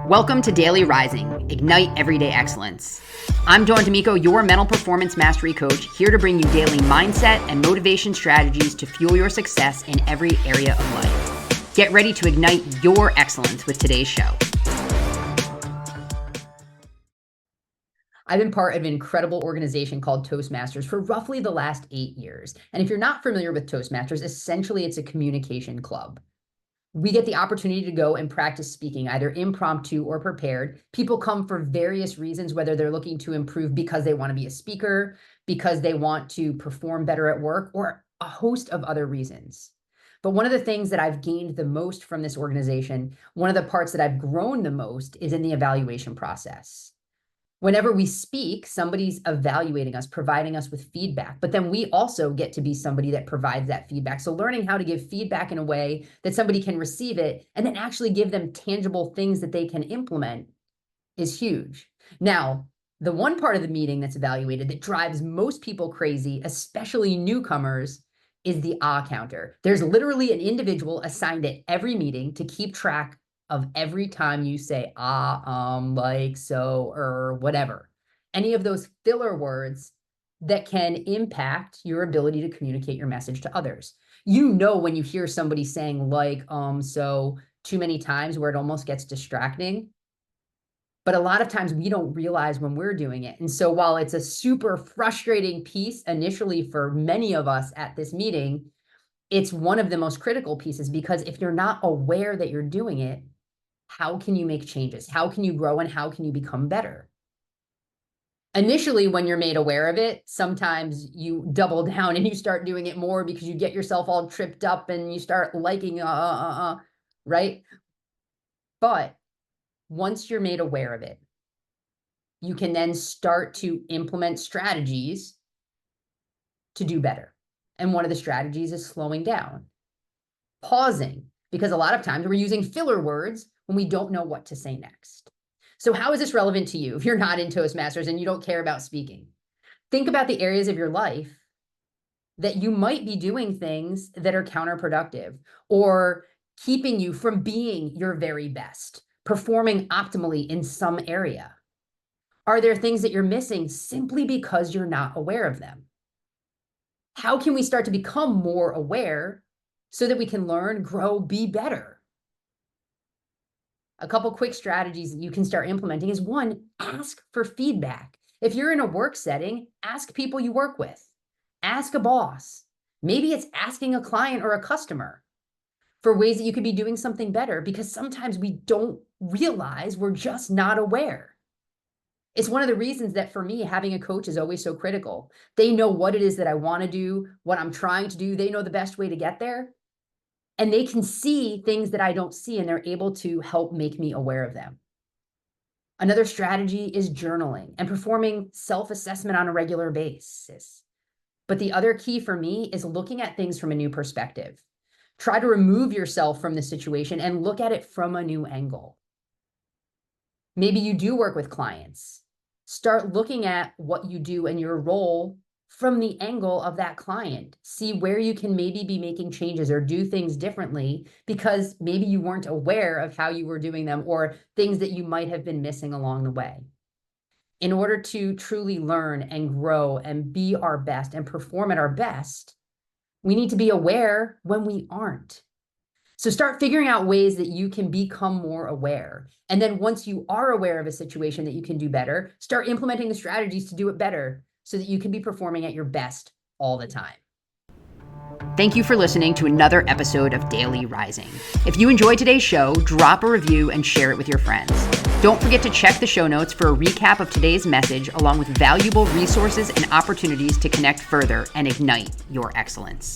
Welcome to Daily Rising, Ignite Everyday Excellence. I'm Dawn D'Amico, your mental performance mastery coach, here to bring you daily mindset and motivation strategies to fuel your success in every area of life. Get ready to ignite your excellence with today's show. I've been part of an incredible organization called Toastmasters for roughly the last 8 years. And if you're not familiar with Toastmasters, essentially it's a communication club. We get the opportunity to go and practice speaking, either impromptu or prepared. People come for various reasons, whether they're looking to improve because they want to be a speaker, because they want to perform better at work, or a host of other reasons. But one of the things that I've gained the most from this organization, one of the parts that I've grown the most, is in the evaluation process. Whenever we speak, somebody's evaluating us, providing us with feedback, but then we also get to be somebody that provides that feedback. So learning how to give feedback in a way that somebody can receive it and then actually give them tangible things that they can implement is huge. Now, the one part of the meeting that's evaluated that drives most people crazy, especially newcomers, is the counter. There's literally an individual assigned at every meeting to keep track of every time you say, like, so, or whatever. Any of those filler words that can impact your ability to communicate your message to others. You know when you hear somebody saying like, so too many times where it almost gets distracting. But a lot of times we don't realize when we're doing it. And so while it's a super frustrating piece initially for many of us at this meeting, it's one of the most critical pieces, because if you're not aware that you're doing it, how can you make changes? How can you grow, and how can you become better? Initially, when you're made aware of it, sometimes you double down and you start doing it more because you get yourself all tripped up and you start liking, right? But once you're made aware of it, you can then start to implement strategies to do better. And one of the strategies is slowing down, pausing, because a lot of times we're using filler words when we don't know what to say next. So how is this relevant to you if you're not in Toastmasters and you don't care about speaking? Think about the areas of your life that you might be doing things that are counterproductive or keeping you from being your very best, performing optimally in some area. Are there things that you're missing simply because you're not aware of them? How can we start to become more aware so that we can learn, grow, be better? A couple quick strategies that you can start implementing is, one, ask for feedback. If you're in a work setting, ask people you work with. Ask a boss. Maybe it's asking a client or a customer for ways that you could be doing something better, because sometimes we don't realize we're just not aware. It's one of the reasons that for me, having a coach is always so critical. They know what it is that I want to do, what I'm trying to do. They know the best way to get there. And they can see things that I don't see, and they're able to help make me aware of them. Another strategy is journaling and performing self-assessment on a regular basis. But the other key for me is looking at things from a new perspective. Try to remove yourself from the situation and look at it from a new angle. Maybe you do work with clients. Start looking at what you do and your role from the angle of that client. See where you can maybe be making changes or do things differently because maybe you weren't aware of how you were doing them, or things that you might have been missing along the way. In order to truly learn and grow and be our best and perform at our best, we need to be aware when we aren't. So start figuring out ways that you can become more aware. And then once you are aware of a situation that you can do better, start implementing the strategies to do it better, so that you can be performing at your best all the time. Thank you for listening to another episode of Daily Rising. If you enjoyed today's show, drop a review and share it with your friends. Don't forget to check the show notes for a recap of today's message, along with valuable resources and opportunities to connect further and ignite your excellence.